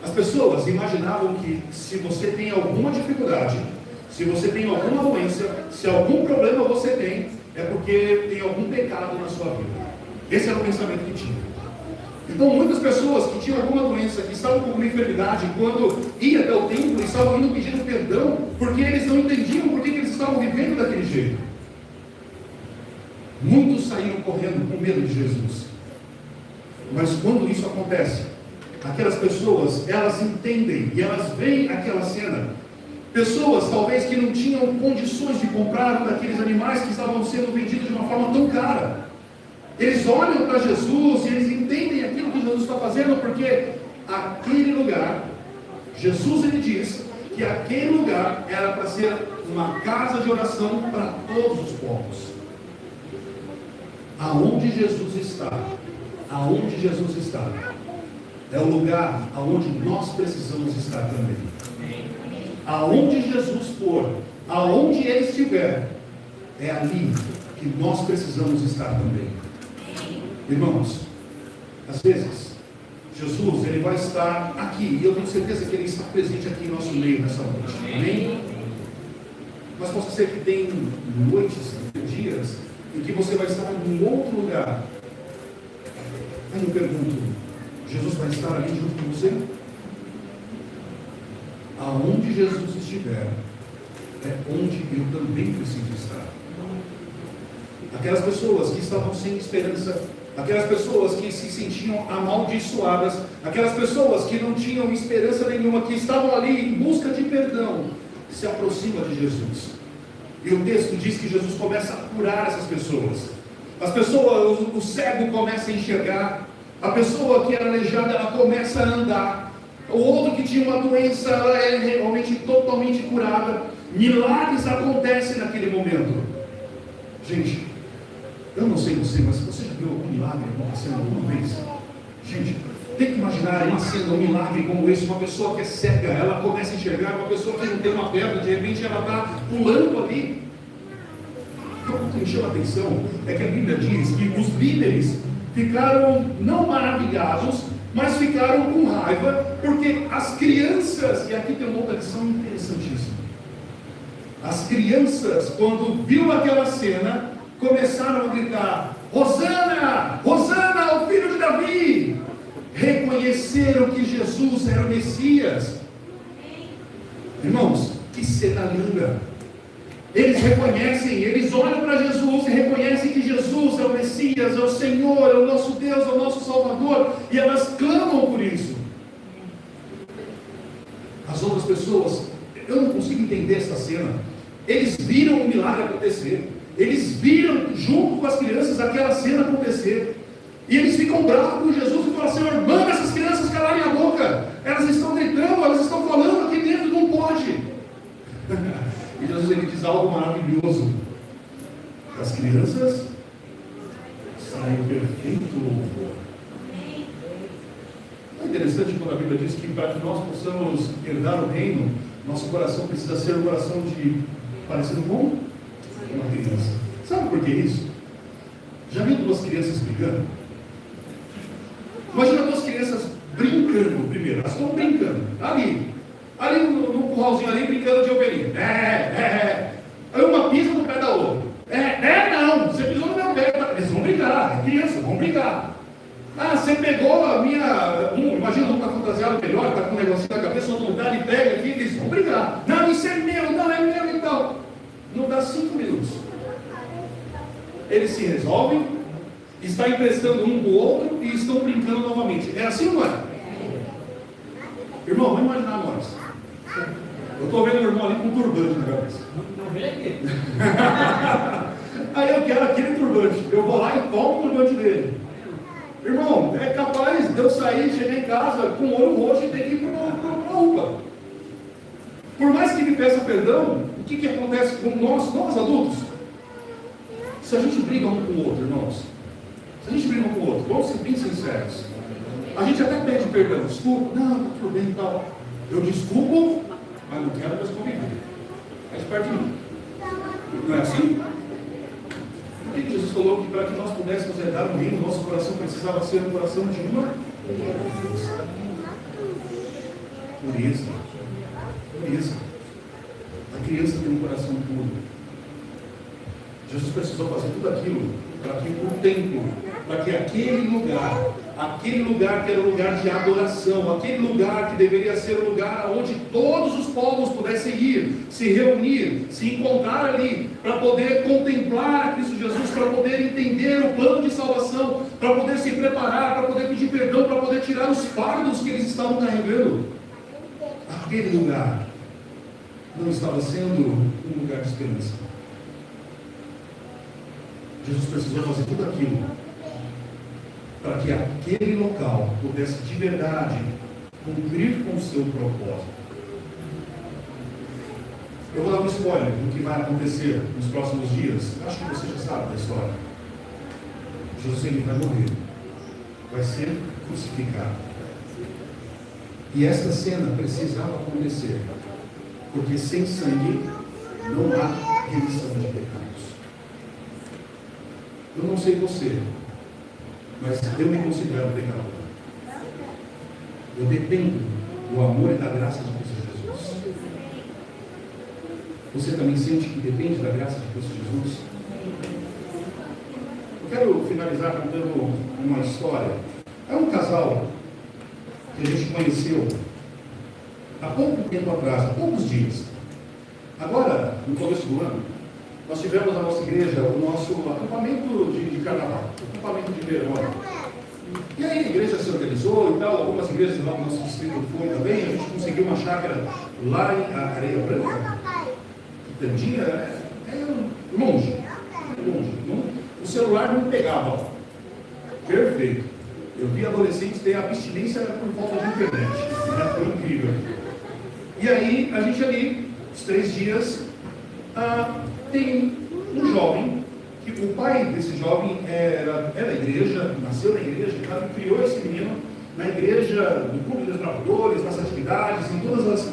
As pessoas imaginavam que se você tem alguma dificuldade, se você tem alguma doença, se algum problema você tem, é porque tem algum pecado na sua vida. Esse era o pensamento que tinha. Então muitas pessoas que tinham alguma doença, que estavam com uma enfermidade, quando ia até o templo, estavam indo pedindo perdão, porque eles não entendiam por que eles estavam vivendo daquele jeito. Muitos saíram correndo com medo de Jesus. Mas quando isso acontece, aquelas pessoas, elas entendem e elas veem aquela cena. Pessoas talvez que não tinham condições de comprar um daqueles animais que estavam sendo vendidos de uma forma tão cara. Eles olham para Jesus e eles entendem aquilo que Jesus está fazendo, porque aquele lugar, Jesus ele diz que aquele lugar era para ser uma casa de oração para todos os povos. Aonde Jesus está, é o lugar aonde nós precisamos estar também. Aonde Jesus for, aonde Ele estiver, é ali que nós precisamos estar também. Irmãos, às vezes, Jesus ele vai estar aqui, e eu tenho certeza que Ele está presente aqui em nosso meio nessa noite. Amém? Mas pode ser que tem noites, dias, em que você vai estar em outro lugar. Aí eu pergunto, Jesus vai estar ali junto com você? Aonde Jesus estiver, é onde eu também preciso estar. Aquelas pessoas que estavam sem esperança, aquelas pessoas que se sentiam amaldiçoadas, aquelas pessoas que não tinham esperança nenhuma, que estavam ali em busca de perdão, se aproxima de Jesus. E o texto diz que Jesus começa a curar essas pessoas. As pessoas, o cego começa a enxergar, a pessoa que era aleijada, ela começa a andar, o outro que tinha uma doença, ela é realmente totalmente curada. Milagres acontecem naquele momento. Gente, eu não sei você, mas você já viu algum milagre acontecendo alguma vez? Gente, tem que imaginar uma cena, um milagre como esse, uma pessoa que é cega, ela começa a enxergar, uma pessoa que não tem uma perna, de repente ela está pulando ali. O que me chama a atenção é que a Bíblia diz que os líderes ficaram não maravilhados, mas ficaram com raiva, porque as crianças, e aqui tem uma outra lição interessantíssima, as crianças, quando viram aquela cena, começaram a gritar: Hosana, Hosana ao filho de Davi. Reconheceram que Jesus era o Messias. Irmãos, que cena linda. Eles reconhecem, eles olham para Jesus e reconhecem que Jesus é o Messias, é o Senhor, é o nosso Deus, é o nosso Salvador, e elas clamam por isso. As outras pessoas, eu não consigo entender essa cena. Eles viram o milagre acontecer, eles viram junto com as crianças aquela cena acontecer, e eles ficam bravos com Jesus e falam: Senhor, manda essas crianças calarem a boca, elas estão gritando, elas estão falando aqui dentro, não pode. E Jesus ele diz algo maravilhoso: as crianças saem perfeito louvor. É interessante quando a Bíblia diz que para que nós possamos herdar o reino, nosso coração precisa ser um coração parecido com uma criança. Sabe por que isso? Já viu duas crianças brigando? Imagina duas crianças brincando primeiro, elas estão brincando, ali no curralzinho ali, brincando de ovelhinha. Aí uma pisa no pé da outra. Não, você pisou no meu pé. Eles vão brigar, é criança, vão brigar. Você pegou a minha. Imagina um está fantasiado melhor, está com um negocinho na cabeça, outro lugar, e pega aqui, eles vão brigar. Não, isso é meu, não é meu e tal. Não dá 5 minutos. Eles se resolvem, estão emprestando um para o outro e estão brincando novamente. É assim ou não é? Irmão, vamos imaginar nós. Eu estou vendo o irmão ali com um turbante na cabeça. Não vem aqui. Aí eu quero aquele turbante. Eu vou lá e tomo o turbante dele. Irmão, é capaz de eu sair, chegar em casa com o olho roxo e ter que ir para a UPA. Por mais que me peça perdão, o que acontece com nós adultos? Se a gente briga um com o outro, irmãos, se a gente briga um com o outro, vamos ser bem sinceros. A gente até pede perdão, desculpa, não, tudo bem e tal. Eu desculpo, mas não quero mais conviver. Faz parte de mim. Não é assim? Por que Jesus falou que para que nós pudéssemos herdar o reino, nosso coração precisava ser um coração de uma pureza? Pureza. A criança tem um coração puro. Jesus precisou fazer tudo aquilo para que o templo, para que aquele lugar que era o lugar de adoração, aquele lugar que deveria ser o lugar onde todos os povos pudessem ir, se reunir, se encontrar ali, para poder contemplar a Cristo Jesus, para poder entender o plano de salvação, para poder se preparar, para poder pedir perdão, para poder tirar os fardos que eles estavam carregando. Aquele lugar não estava sendo um lugar de esperança. Jesus precisou fazer tudo aquilo para que aquele local pudesse de verdade cumprir com o seu propósito. Eu vou dar um spoiler do que vai acontecer nos próximos dias. Acho que você já sabe da história. Jesus ele vai morrer, vai ser crucificado. E essa cena precisava acontecer, porque sem sangue não há remissão de pecados. Eu não sei você, mas eu me considero pecador. Eu dependo do amor e da graça de Cristo Jesus. Você também sente que depende da graça de Cristo Jesus? Eu quero finalizar contando uma história. É um casal que a gente conheceu há pouco tempo atrás, há poucos dias. Agora, no começo do ano, nós tivemos na nossa igreja o nosso acampamento de carnaval, acampamento de verão. E aí a igreja se organizou e tal, algumas igrejas lá no nosso distrito foi também, a gente conseguiu uma chácara lá em Areia Branca, Tandinha, longe. O celular não pegava. Perfeito. Eu vi adolescentes ter abstinência por falta de internet. Foi incrível. E aí, a gente ali, os 3 dias, tem um jovem, que o pai desse jovem era da igreja, nasceu na igreja, e criou esse menino na igreja, no clube dos trabalhadores, nas atividades, em todas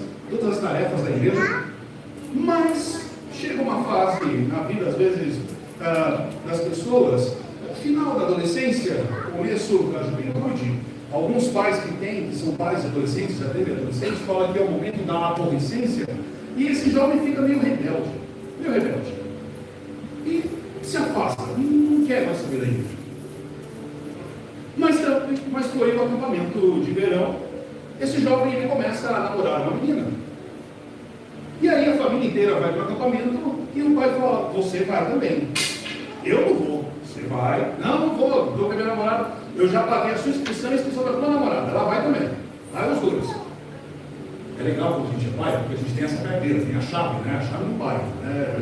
as tarefas da igreja. Mas chega uma fase na vida, às vezes, das pessoas, final da adolescência, começo da juventude. Alguns pais que são pais adolescentes, já teve adolescentes, falam que é o momento da adolescência, e esse jovem fica meio rebelde. E se afasta, não quer mais saber daí. Mas foi no acampamento de verão, esse jovem ele começa a namorar uma menina. E aí a família inteira vai para o acampamento e o pai fala, você vai também. Eu não vou. Você vai? Não vou com a minha namorada. Eu já paguei a sua inscrição e a inscrição da tua namorada. Ela vai também. Vai os dois. É legal quando a gente é pai, porque a gente tem essa carteira, tem a chave, né? A chave do pai.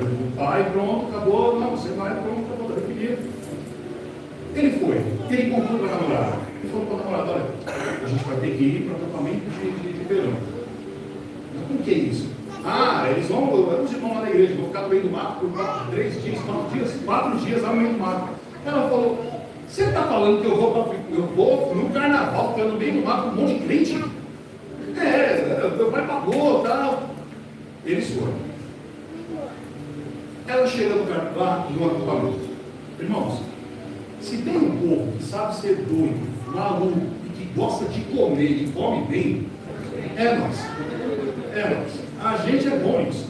O pai, pronto, acabou. Não, você vai, pronto, acabou. Eu queria. Ele foi. Ele contou para a namorada. Ele falou para a namorada, olha, a gente vai ter que ir para o acampamento de verão. Mas por que isso? Eles vão lá na igreja, vão ficar no meio do mato por 4 dias lá no meio do mato. Ela falou, você está falando que eu vou no carnaval, ficar no meio do mato com um monte de crente? Meu pai pagou, tal. Eles foram. Ela chega lá no acampamento. Irmãos, se tem um povo que sabe ser doido, maluco e que gosta de comer e come bem, é nós. A gente é bom nisso.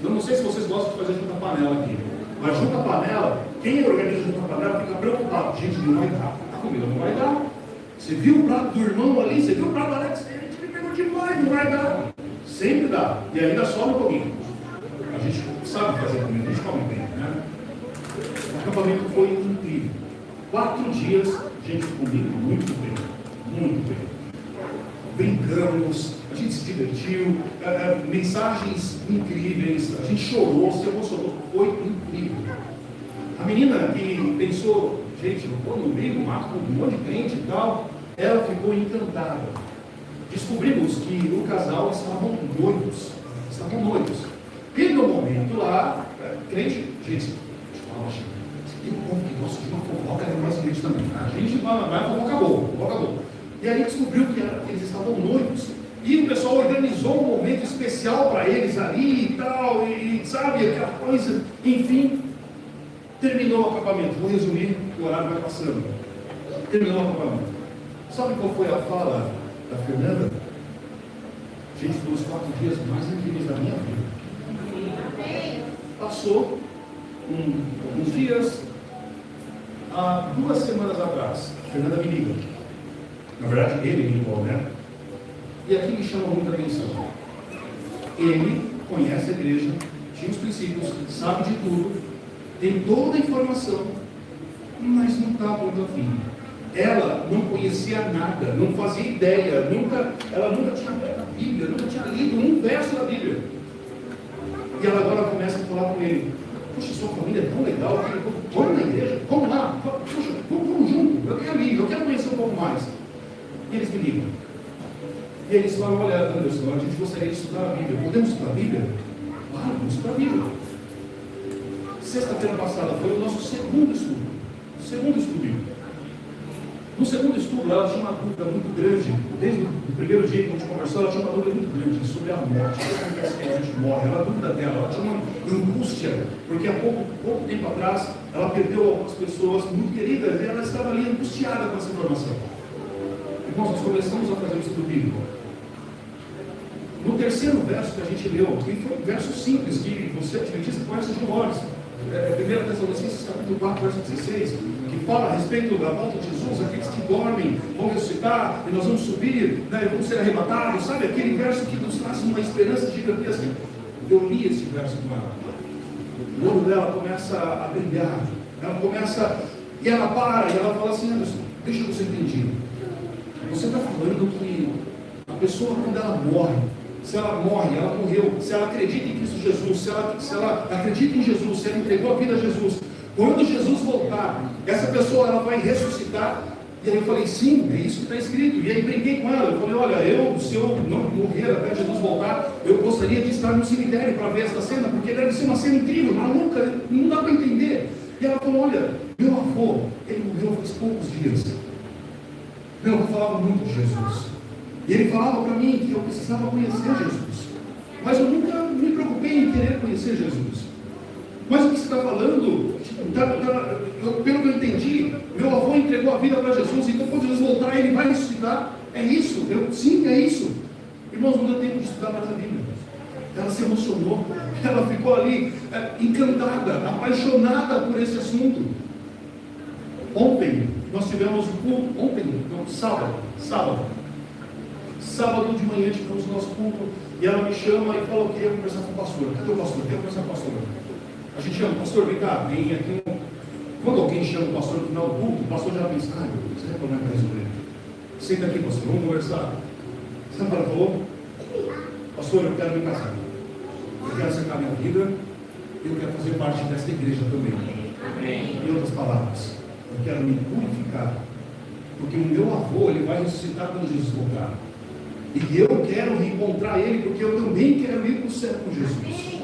Eu não sei se vocês gostam de fazer junta-panela aqui, mas junta-panela, quem organiza junta-panela fica preocupado. Gente, não vai dar. A comida não vai dar. Você viu o prato do irmão ali? Você viu o prato do Alex? Ele pegou demais, não vai dar. Sempre dá. E ainda sobra um pouquinho. A gente sabe fazer comida, a gente come bem, né? O acampamento foi incrível. 4 dias, gente, comigo muito bem. Brincamos, a gente se divertiu, mensagens incríveis, a gente chorou, se emocionou, foi incrível. A menina que pensou, gente, eu vou no meio do mato com um monte de crente e tal, ela ficou encantada. Descobrimos que o casal estavam noivos. E no momento lá, crente, gente, tem um povo que gosta de uma fofoca, é mais crente também. A gente vai, fofoca boa. E aí descobriu que eles estavam noivos. E o pessoal organizou um momento especial para eles ali e tal, e sabe, aquela coisa, enfim. Terminou o acampamento. Vou resumir, o horário vai passando. Terminou o acampamento. Sabe qual foi a fala da Fernanda? Gente, foi os 4 dias mais incríveis da minha vida. Passou alguns dias, há 2 semanas atrás, a Fernanda me liga. Na verdade, ele me ligou, né? E aqui me chama muita atenção. Ele conhece a igreja, tinha os princípios, sabe de tudo, tem toda a informação, mas não está muito afim. Ela não conhecia nada, não fazia ideia, ela nunca tinha aberto a Bíblia, nunca tinha lido um verso da Bíblia. E ela agora começa a falar com ele: poxa, sua família é tão legal, vamos na igreja, vamos lá, poxa, vamos junto, eu quero ir, eu quero conhecer um pouco mais. E eles me ligam. E eles falam: olha, Anderson, a gente gostaria de estudar a Bíblia. Podemos estudar a Bíblia? Claro, vamos estudar a Bíblia. Sexta-feira passada foi o nosso segundo estudo. No segundo estudo, ela tinha uma dúvida muito grande. Desde o primeiro dia que a gente conversou, ela tinha uma dúvida muito grande sobre a morte. O que acontece quando a gente morre? Era a dúvida dela. Ela tinha uma angústia, porque há pouco tempo atrás, ela perdeu algumas pessoas muito queridas e ela estava ali angustiada com essa informação. Irmãos, nós começamos a fazer o estudo bíblico. No terceiro verso que a gente leu, que foi um verso simples, que você, adventista, conhece de memórias. 1 Tessalonicenses capítulo 4, verso 16, que fala a respeito da volta de Jesus: aqueles que dormem vão ressuscitar, e nós vamos subir, né, e vamos ser arrebatados. Sabe aquele verso que nos traz uma esperança gigantesca? Eu li esse verso com ela. O olho dela começa a brilhar, ela começa, e ela para, e ela fala assim: Anderson, deixa eu ver se eu entendi. Você está falando que a pessoa, quando ela morre, se ela morre, ela morreu, se ela acredita em Cristo Jesus, se ela acredita em Jesus, se ela entregou a vida a Jesus, quando Jesus voltar, essa pessoa ela vai ressuscitar. E aí eu falei: sim, é isso que está escrito. E aí brinquei com ela, eu falei: olha, se eu não morrer até Jesus voltar, eu gostaria de estar no cemitério para ver essa cena, porque deve ser uma cena incrível, maluca, não dá para entender. E ela falou: olha, meu avô, ele morreu faz poucos dias. Meu avô falava muito de Jesus. E ele falava para mim que eu precisava conhecer Jesus. Mas eu nunca me preocupei em querer conhecer Jesus. Mas o que você está falando, pelo que eu entendi, meu avô entregou a vida para Jesus, então quando Jesus voltar, ele vai ressuscitar. É isso? Sim, é isso. Irmãos, não deu tempo de estudar mais a Bíblia. Ela se emocionou, ela ficou ali encantada, apaixonada por esse assunto. Ontem, nós tivemos um culto, sábado de manhã tivemos o nosso culto, e ela me chama e fala: eu queria conversar com o pastor. Cadê o pastor? Quero conversar com o pastor. A gente chama: pastor, vem cá, vem aqui. Quando alguém chama o pastor no final do culto, o pastor já pensa: ai, você vai problema para resolver. Senta aqui, pastor, vamos conversar. Sabe o que ela falou? Pastor, eu quero me casar. Eu quero acertar minha vida, eu quero fazer parte desta igreja também. Em outras palavras, eu quero me purificar, porque o meu avô, ele vai ressuscitar quando Jesus voltar. E eu quero reencontrar ele, porque eu também quero ir para o céu com Jesus.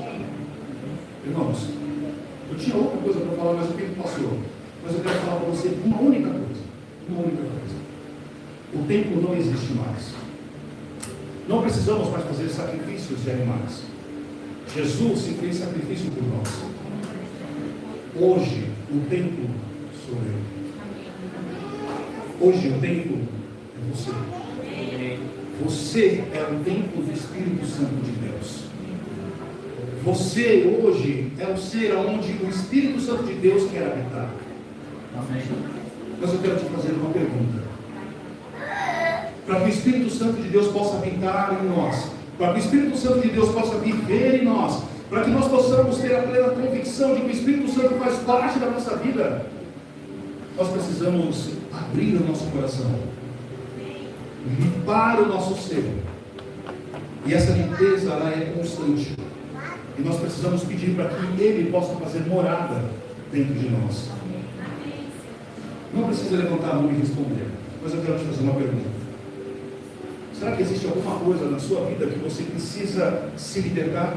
Irmãos, eu tinha outra coisa para falar, mas o tempo passou. Mas eu quero falar para você uma única coisa. O tempo não existe mais. Não precisamos mais fazer sacrifícios de animais. Jesus se fez sacrifício por nós. Hoje, o tempo sou eu. Hoje, o tempo é você. Você é o templo do Espírito Santo de Deus. Você hoje é o ser onde o Espírito Santo de Deus quer habitar. Amém. Mas eu quero te fazer uma pergunta. Para que o Espírito Santo de Deus possa habitar em nós, para que o Espírito Santo de Deus possa viver em nós, para que nós possamos ter a plena convicção de que o Espírito Santo faz parte da nossa vida, nós precisamos abrir o nosso coração, limpar o nosso ser E essa limpeza, ela é constante. E nós precisamos pedir para que Ele possa fazer morada dentro de nós. Não precisa levantar a mão e responder, mas eu quero te fazer uma pergunta. Será que existe alguma coisa na sua vida que você precisa se libertar?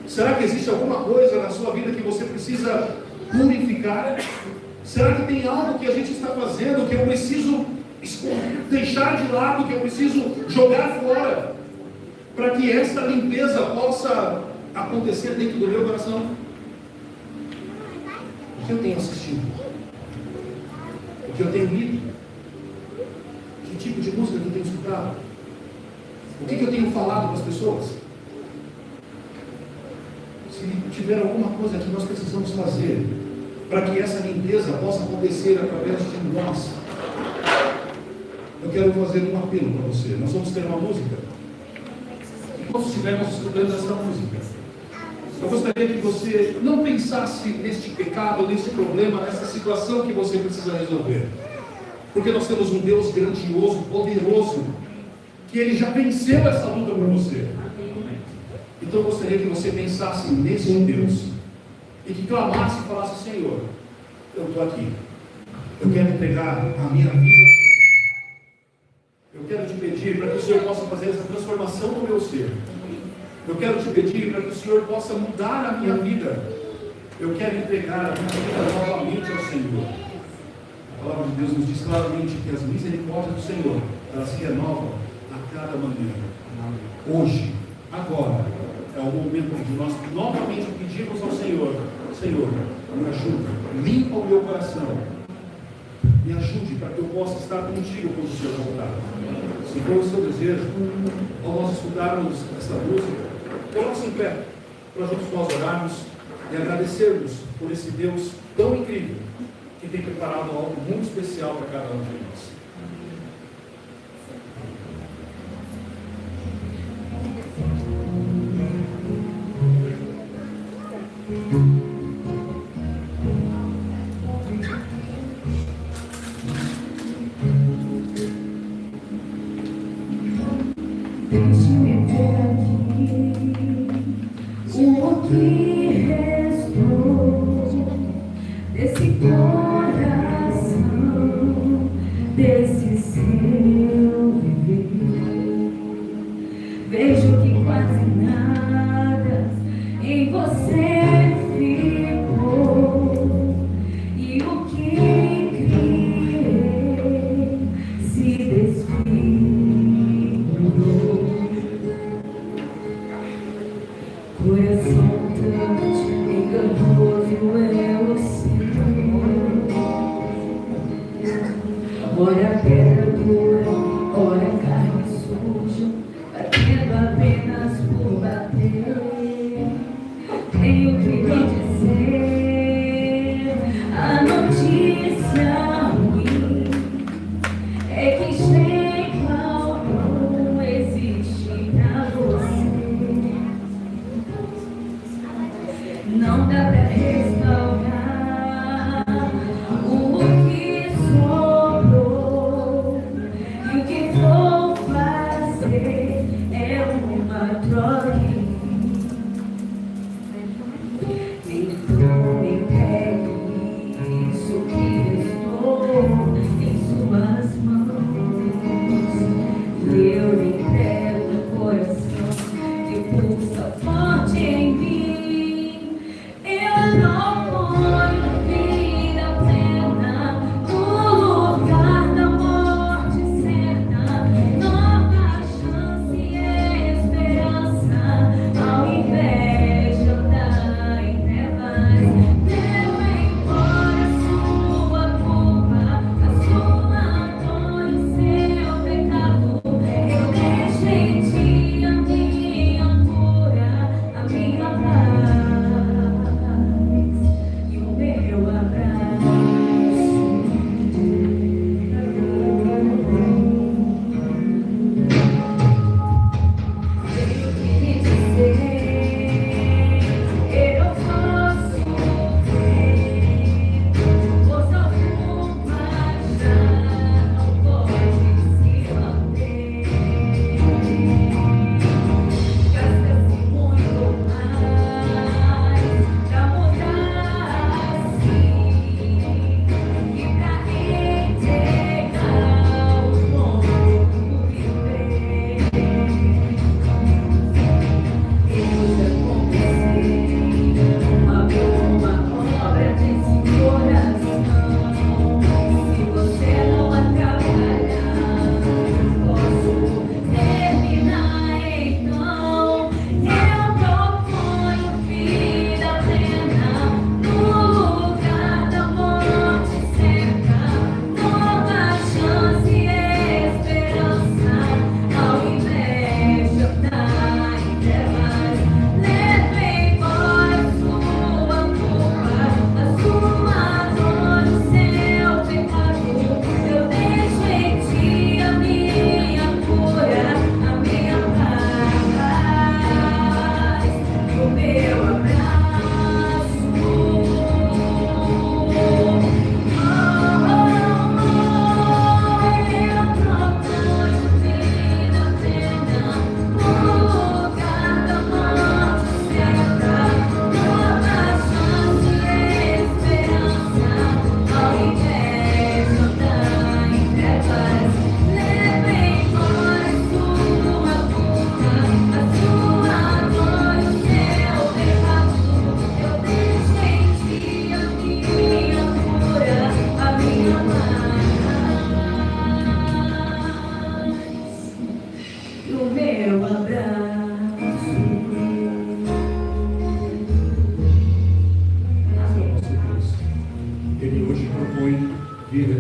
Será que existe alguma coisa na sua vida que você precisa purificar? Será que tem algo que a gente está fazendo que eu preciso deixar de lado, que eu preciso jogar fora, para que esta limpeza possa acontecer dentro do meu coração? O que eu tenho assistido? O que eu tenho lido? Que tipo de música que eu tenho escutado? O que eu tenho falado com as pessoas? Se tiver alguma coisa que nós precisamos fazer para que essa limpeza possa acontecer através de nós, eu quero fazer um apelo para você. Nós vamos ter uma música. Enquanto estivermos escutando essa música, eu gostaria que você não pensasse neste pecado, neste problema, nessa situação que você precisa resolver. Porque nós temos um Deus grandioso, poderoso, que Ele já venceu essa luta por você. Então eu gostaria que você pensasse nesse Deus e que clamasse e falasse: Senhor, eu estou aqui. Eu quero entregar a minha vida. Eu quero te pedir para que o Senhor possa fazer essa transformação no meu ser. Eu quero te pedir para que o Senhor possa mudar a minha vida. Eu quero entregar a minha vida novamente ao Senhor. A palavra de Deus nos diz claramente que as misericórdias do Senhor, elas se renovam a cada manhã. Hoje, agora, é o momento de nós novamente pedirmos ao Senhor: Senhor, me ajude, limpa o meu coração, me ajude para que eu possa estar contigo quando o Senhor voltar. Se for o seu desejo, ao nós escutarmos essa música, coloque-se em pé, para juntos nós orarmos e agradecermos por esse Deus tão incrível, que tem preparado algo muito especial para cada um de nós. Deixe-me ver aqui o que restou desse coração, desse seu viver. Vejo que quase nada em você ficou, e o que criei se desfez. Coração tão enganoso é o Senhor. Ora pedra dura, ora carne suja, batendo apenas por bater. Tenho que lhe dizer, a notícia ruim é que Sheol não existe pra você. Não dá pra restaurar o que sobrou, e o que vou fazer é uma troca. Então me pegue isso que restou em suas mãos, e eu lhe entrego o coração que pulsa forte em mim. Eu não ponho vida plena no lugar da morte certa, nova chance e esperança, ao invés de andar em trevas. Leva embora sua culpa, a sua dor e o seu pecado. Eu deixo em ti a minha cura, a minha paz.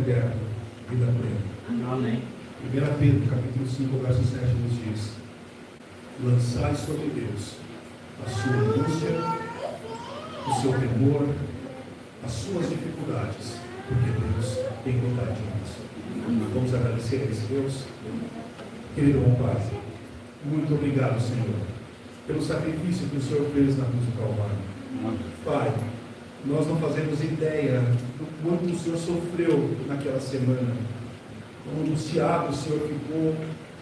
eterno, vida plena. Amém. 1 Pedro, capítulo 5, verso 7 nos diz: lançai sobre Deus a sua angústia, o seu temor, as suas dificuldades, porque Deus tem cuidado de nós. Vamos agradecer a esse Deus. Querido bom Pai, muito obrigado, Senhor, pelo sacrifício que o Senhor fez na cruz do Calvário. Pai, nós não fazemos ideia do quanto o Senhor sofreu naquela semana, quão angustiado o Senhor ficou,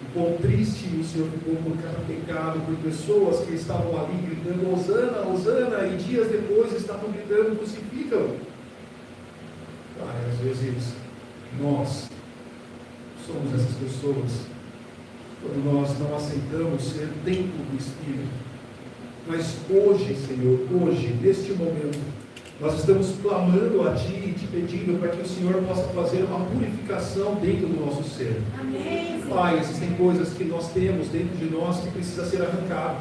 o quão triste o Senhor ficou por cada pecado, por pessoas que estavam ali gritando Hosana, Hosana, e dias depois estavam gritando crucificam. Pai, às vezes nós somos essas pessoas, quando nós não aceitamos ser templo do Espírito. Mas hoje, Senhor, hoje, neste momento, nós estamos clamando a Ti e Te pedindo para que o Senhor possa fazer uma purificação dentro do nosso ser. Amém. Pai, existem coisas que nós temos dentro de nós que precisa ser arrancado.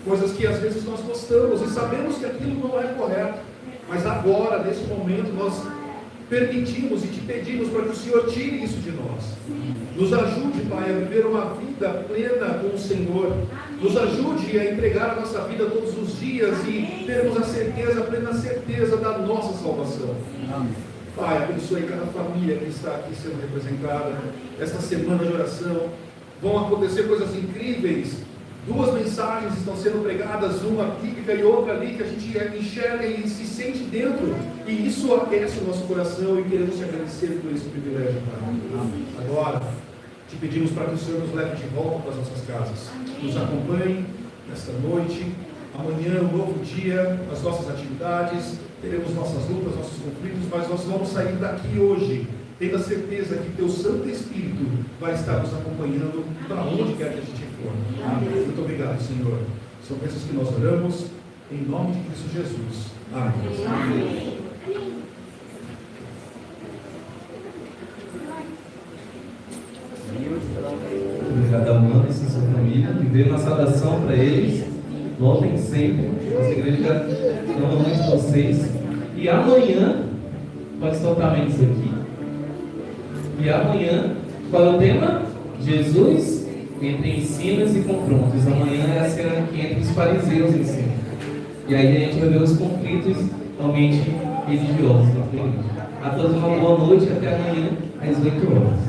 Coisas que às vezes nós gostamos e sabemos que aquilo não é correto. Mas agora, nesse momento, nós permitimos e Te pedimos para que o Senhor tire isso de nós. Nos ajude, Pai, a viver uma vida plena com o Senhor. Nos ajude a entregar a nossa vida todos os dias e termos a certeza, a plena certeza da nossa salvação. Pai, abençoe cada família que está aqui sendo representada. Esta semana de oração vão acontecer coisas incríveis. 2 mensagens estão sendo pregadas, uma bíblica e outra ali, que a gente enxerga e se sente dentro. E isso aquece o nosso coração e queremos te agradecer por esse privilégio, Pai. Agora, te pedimos para que o Senhor nos leve de volta para as nossas casas. Nos acompanhe nesta noite. Amanhã, um novo dia, as nossas atividades. Teremos nossas lutas, nossos conflitos, mas nós vamos sair daqui hoje tendo a certeza que Teu Santo Espírito vai estar nos acompanhando para onde quer que a gente for. Amém. Muito obrigado, Senhor. São coisas que nós oramos em nome de Cristo Jesus. Amém. Amém. Obrigado a Amanda e sua família. E dê uma saudação para eles. Voltem sempre. Nossa igreja ama muito vocês. E amanhã, pode soltar a isso aqui. E amanhã, qual é o tema? Jesus entre ensinos e confrontos. Amanhã é a cena que entre os fariseus em cima. E aí a gente vai ver os conflitos realmente religiosos. A todos uma boa noite, até amanhã às 8 horas.